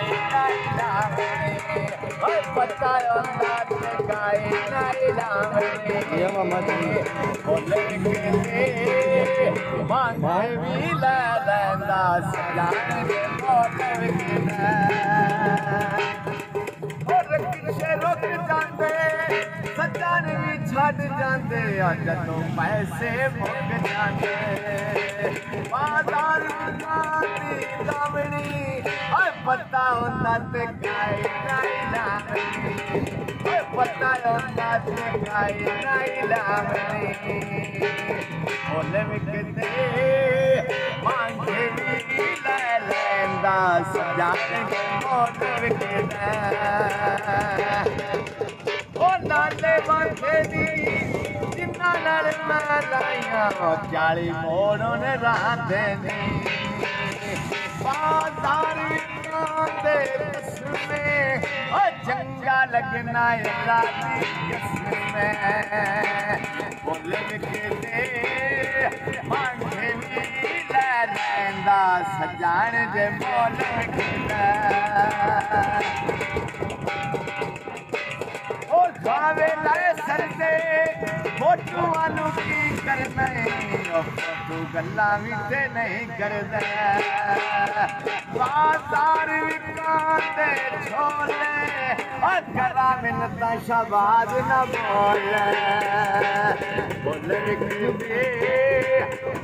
गाए नाई लावणी पता होंदा ते गाए नाई लावणी बोल के मांगे भी लै लैंदा सजान दे बोल के रुक जाते सजान भी छड़ जाते जदों पैसे मुक जाते बाजार दी लावणी पता होंदा ते गाए नाई लावणी पता होंदा ते गाए नाई लावणी बोल विकते मांगे भी लै लैंदा सजान दे बोल विकते नाले माथे दी जिन्ना नाल मैं लाइया 40 मोड़ ने रांदे नी बाजार दे किस्मे चंगा लगना राती किस्मे बोल के मांगे भी लै लैंदा सजान दे बोल के खावे लाए सरदे फोटू वालू की करना फोटू गल्ला भी ते नहीं करदा बाजार विकाते छोले गला मिलता शबाज न बोल विकते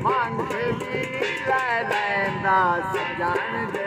मांगे भी लै लैंदा सजान दे